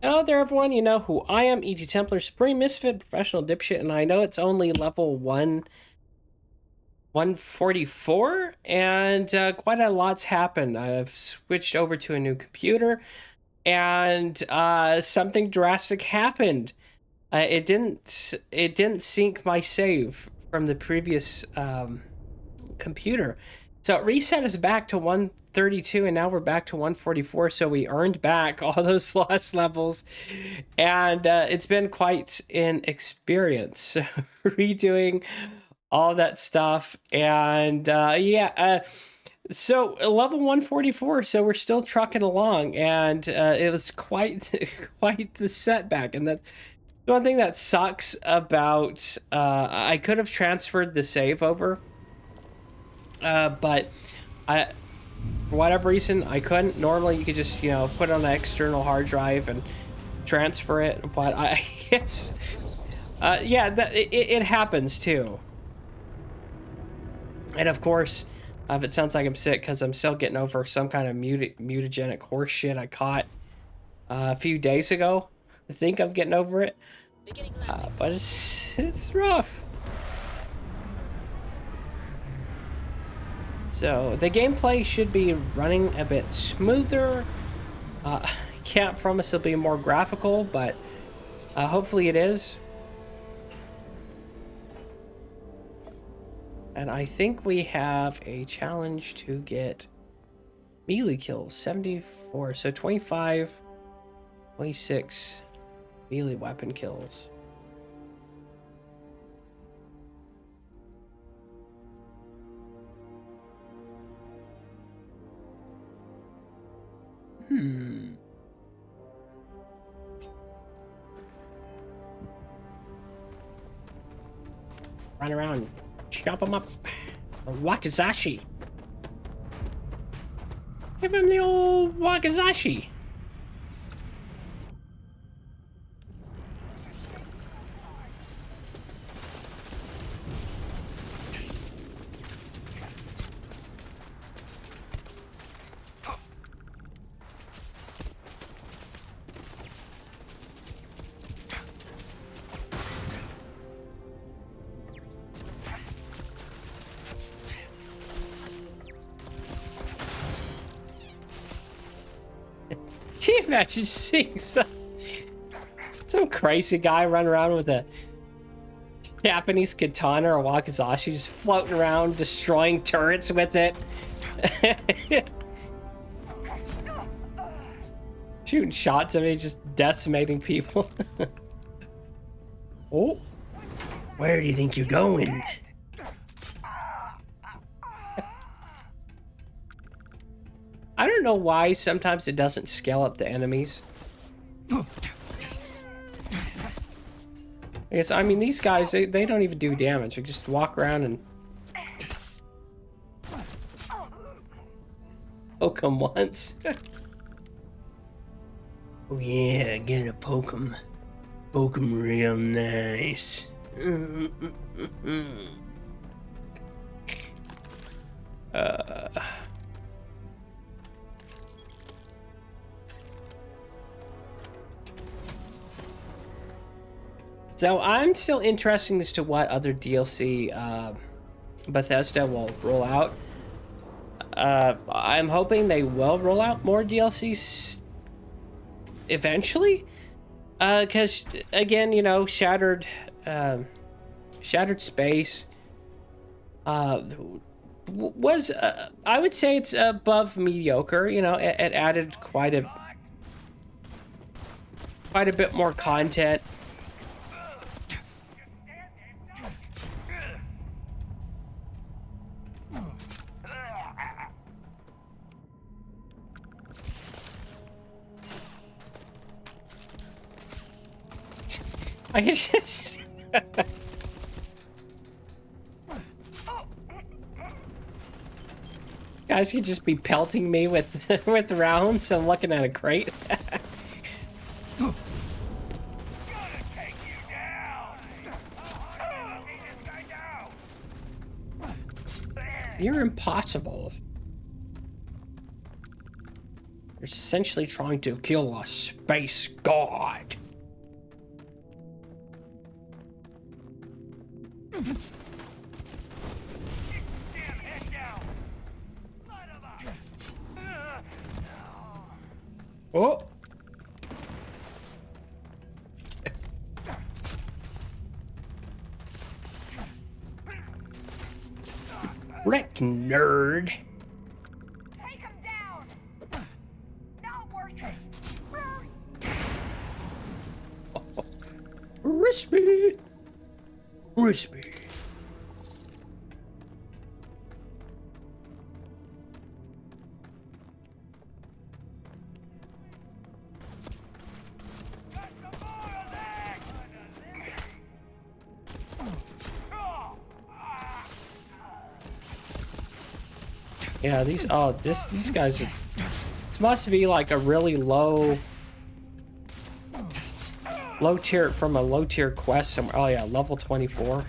Hello there, everyone. You know who I am, ETTemplar, Supreme Misfit, Professional Dipshit, and I know it's only level 144, and quite a lot's happened. I've switched over to a new computer, and something drastic happened. It didn't sync my save from the previous computer. So it reset us back to 132, and now we're back to 144. So we earned back all those lost levels, and it's been quite an experience redoing all that stuff. And so level 144. So we're still trucking along, and it was quite quite the setback. And that's the one thing that sucks about. I could have transferred the save over. But for whatever reason, I couldn't. Normally, you could just, put it on an external hard drive and transfer it. But I guess, it happens too. And of course, if it sounds like I'm sick, because I'm still getting over some kind of mutagenic horse shit I caught a few days ago. I think I'm getting over it. But it's rough. So the gameplay should be running a bit smoother. Can't promise it'll be more graphical, but hopefully it is. And I think we have a challenge to get melee kills, 74. So 25, 26 melee weapon kills. Run around, chop him up. Or Wakizashi. Give him the old Wakizashi. Can you imagine seeing some crazy guy run around with a Japanese katana or wakizashi just floating around, destroying turrets with it? Shooting shots of it, just decimating people. Oh, where do you think you're going? I don't know why sometimes it doesn't scale up the enemies. I mean, these guys, they don't even do damage. They just walk around and poke them once. Oh yeah, gonna poke them. Poke them real nice. So I'm still interested as to what other DLC Bethesda will roll out. I'm hoping they will roll out more DLCs eventually. Because again, Shattered Space was I would say it's above mediocre. It added quite a bit more content. I can just guys could just be pelting me with with rounds. I'm looking at a crate. You're impossible. They're essentially trying to kill a space god. Oh. Wreck, nerd. Take him down. Not worth it. Crispy. Crispy. Yeah, these guys, this must be like a really low tier, from a low tier quest somewhere. Oh yeah, level 24.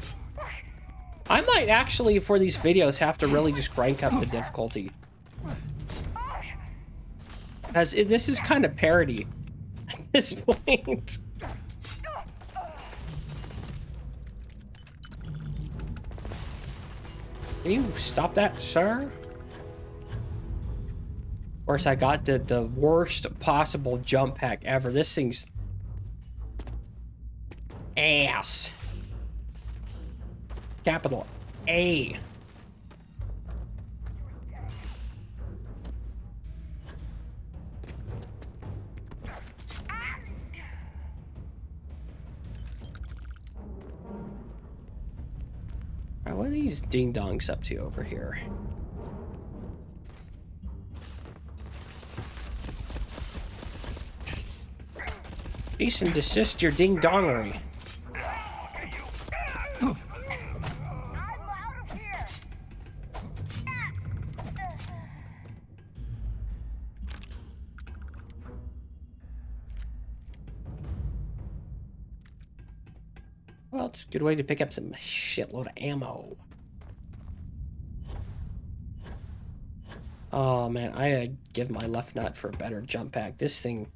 I might actually, for these videos, have to really just crank up the difficulty, as this is kind of parody at this point. Can you stop that, sir? Of course, I got the worst possible jump pack ever. This thing's ass. Capital A. Alright, what are these ding-dongs up to over here? Cease and desist your ding-dongery. I'm out of here. Well, it's a good way to pick up some shitload of ammo. Oh man, I'd give my left nut for a better jump pack. This thing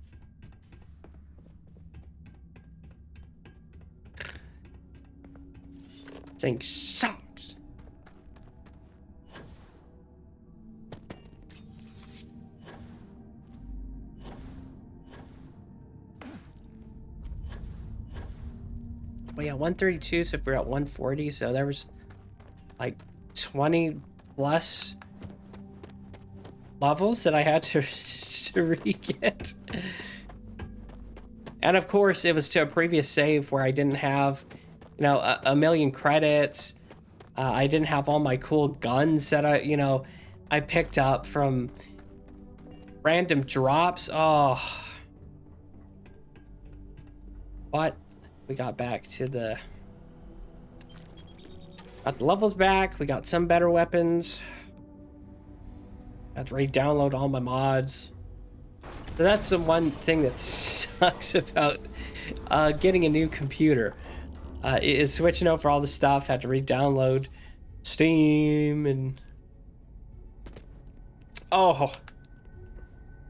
sucks. Well, yeah, 132, so if we're at 140, so there was like 20 plus levels that I had to re-get. And of course, it was to a previous save where I didn't have, you know, a million credits. I didn't have all my cool guns that I picked up from random drops. Oh. But we got back to got the levels back. We got some better weapons. Got to re-download all my mods. So that's the one thing that sucks about getting a new computer. Is switching over all the stuff. Had to re-download Steam and oh,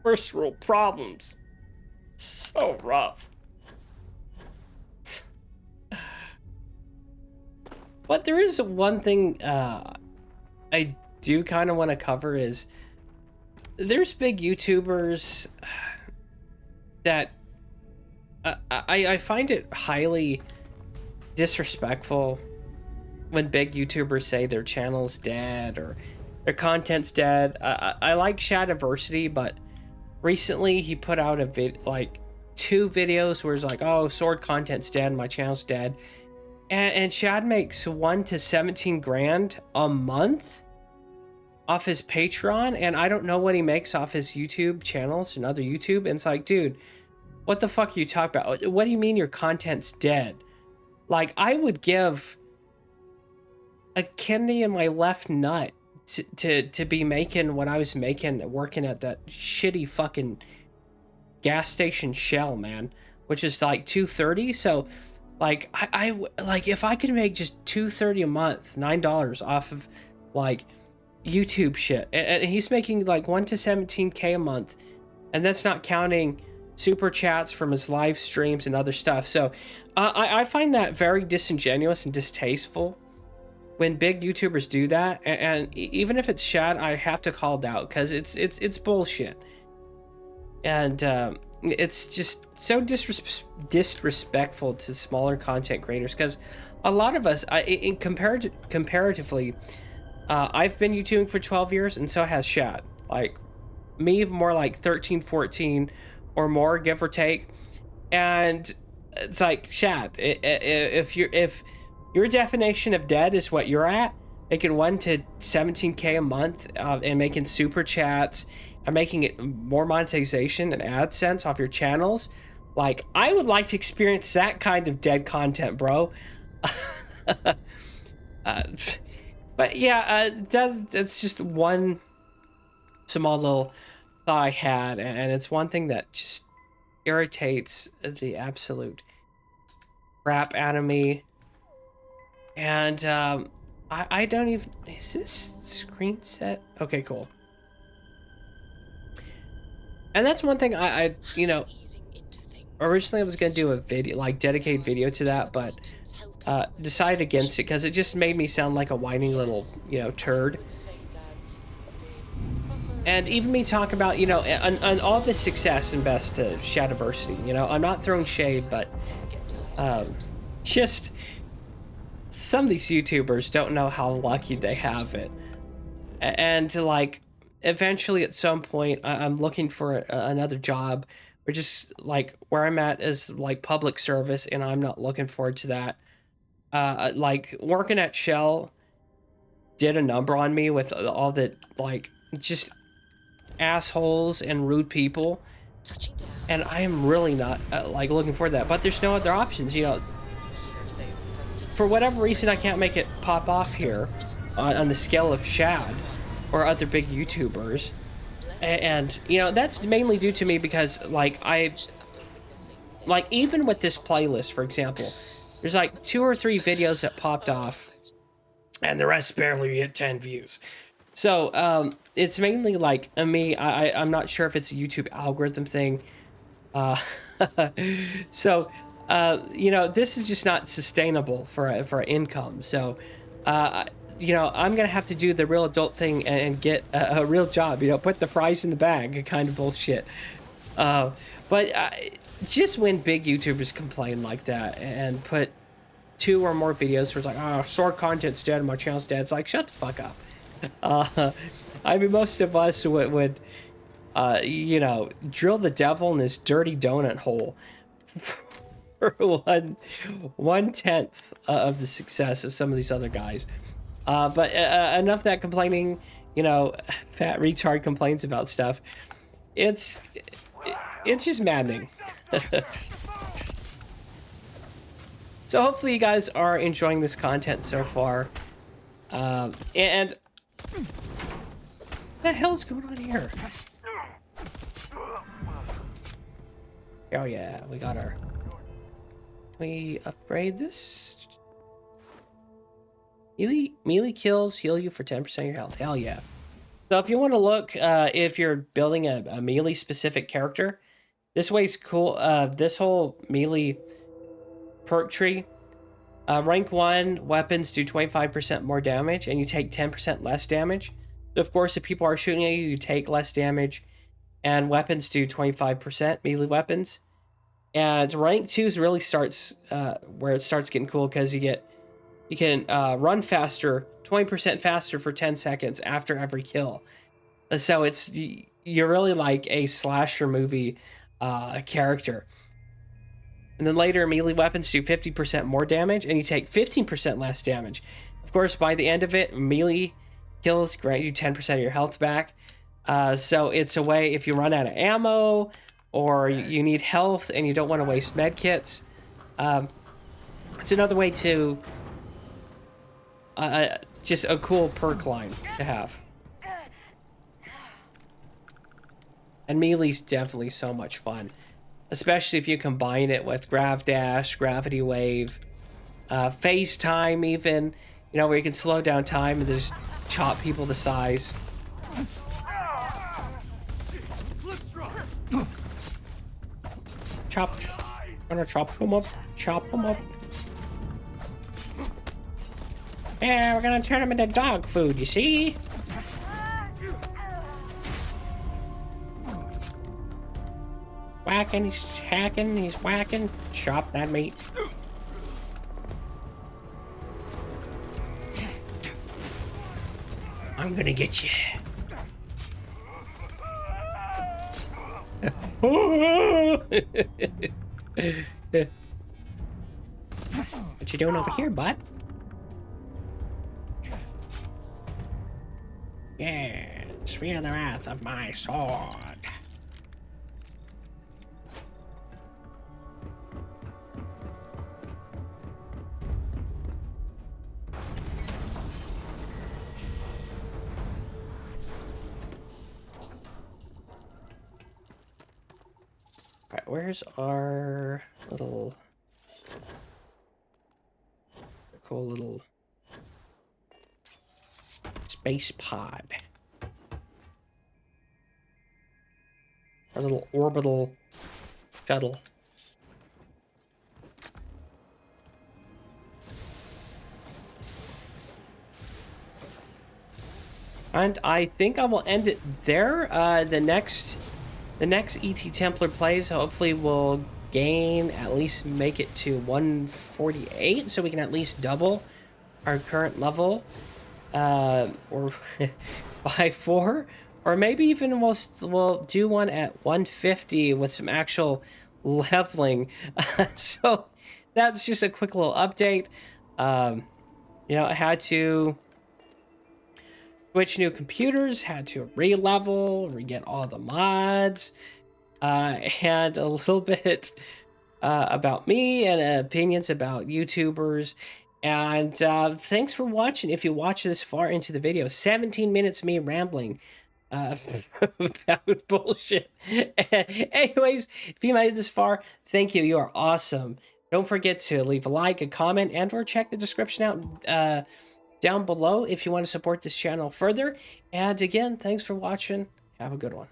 first world problems. So rough. But there is one thing I do kind of want to cover is there's big YouTubers that I find it highly disrespectful when big YouTubers say their channel's dead or their content's dead. I like Shadiversity, but recently he put out like 2 videos where it's like, oh, sword content's dead, my channel's dead. And Shad makes 1 to 17 grand a month off his Patreon, and I don't know what he makes off his YouTube channels and other YouTube. And it's like, dude, what the fuck are you talking about? What do you mean your content's dead? Like, I would give a kidney in my left nut to be making what I was making working at that shitty fucking gas station Shell, man, which is like $2.30. So like I like if I could make just $2.30 a month, $9 off of like YouTube shit, and he's making like 1 to 17K a month And that's not counting super chats from his live streams and other stuff. So I find that very disingenuous and distasteful when big YouTubers do that. And even if it's Shad, I have to call it out because it's bullshit. And it's just so disrespectful to smaller content creators, because a lot of us, comparatively, I've been YouTubing for 12 years, and so has Shad. Like, me, more like 13, 14 or more, give or take. And it's like, Shad, if your definition of dead is what you're at, making 1 to 17K a month and making super chats and making it more monetization and AdSense off your channels, like, I would like to experience that kind of dead content, bro. But yeah, that's just one small little thought I had, and it's one thing that just irritates the absolute crap out of me. And I don't even, is this screen set? Okay, cool. And that's one thing I you know, originally I was gonna do a video, like dedicated video to that, but decided against it because it just made me sound like a whining little, you know, turd. And even me talk about, you know, and all the success and best to Shadiversity. You know, I'm not throwing shade, but just some of these YouTubers don't know how lucky they have it. And like, eventually at some point, I'm looking for another job, or just like where I'm at is like public service, and I'm not looking forward to that. Like working at Shell did a number on me with all the like just assholes and rude people, and I am really not like looking for that. But there's no other options, you know. For whatever reason, I can't make it pop off here on the scale of Shad or other big YouTubers, and you know, that's mainly due to me because like even with this playlist, for example, there's like 2 or 3 videos that popped off, and the rest barely hit 10 views. So it's mainly like I'm not sure if it's a YouTube algorithm thing. So you know, this is just not sustainable for income. So you know, I'm gonna have to do the real adult thing and get a real job. You know, put the fries in the bag, kind of bullshit. But just when big YouTubers complain like that and put 2 or more videos where it's like, oh, sword content's dead, my channel's dead, it's like, shut the fuck up. I mean, most of us would you know, drill the devil in his dirty donut hole for 1/10 of the success of some of these other guys. But enough of that complaining. You know, fat retard complains about stuff. It's just maddening. So hopefully you guys are enjoying this content so far. And what the hell's going on here? Oh yeah, we got our... We upgrade this. Melee kills heal you for 10% of your health. Hell yeah. So if you want to look, if you're building a melee specific character, this way's cool. This whole melee perk tree, rank 1 weapons do 25% more damage, and you take 10% less damage. So of course, if people are shooting at you, you take less damage, and weapons do 25%, melee weapons. And rank 2 really starts where it starts getting cool, because you can run faster, 20% faster for 10 seconds after every kill. So you're really like a slasher movie character. And then later, melee weapons do 50% more damage, and you take 15% less damage. Of course, by the end of it, melee kills grant you 10% of your health back. So it's a way, if you run out of ammo, or you need health and you don't want to waste med kits, it's another way to just a cool perk line to have. And melee's definitely so much fun, especially if you combine it with Grav Dash, Gravity Wave, Phase Time even, you know, where you can slow down time and just chop people to size. Chop. Gonna chop them up. Chop them up. Yeah, we're gonna turn them into dog food, you see? Whacking, he's hacking, he's whacking. Chop that meat. I'm gonna get you. What you doing over here, bud? Yes, feel the wrath of my sword. Right, where's our little cool little space pod? Our little orbital shuttle. And I think I will end it there. The next ETTemplar plays, hopefully we'll gain, at least make it to 148, so we can at least double our current level, or by 4, or maybe even we'll do one at 150 with some actual leveling. So that's just a quick little update. You know, I had to switch new computers, had to re-level, re-get all the mods, and a little bit about me and opinions about YouTubers. And thanks for watching. If you watch this far into the video, 17 minutes of me rambling about bullshit. Anyways, if you made it this far, thank you. You are awesome. Don't forget to leave a like, a comment, and or check the description out down below if you want to support this channel further. And again, thanks for watching. Have a good one.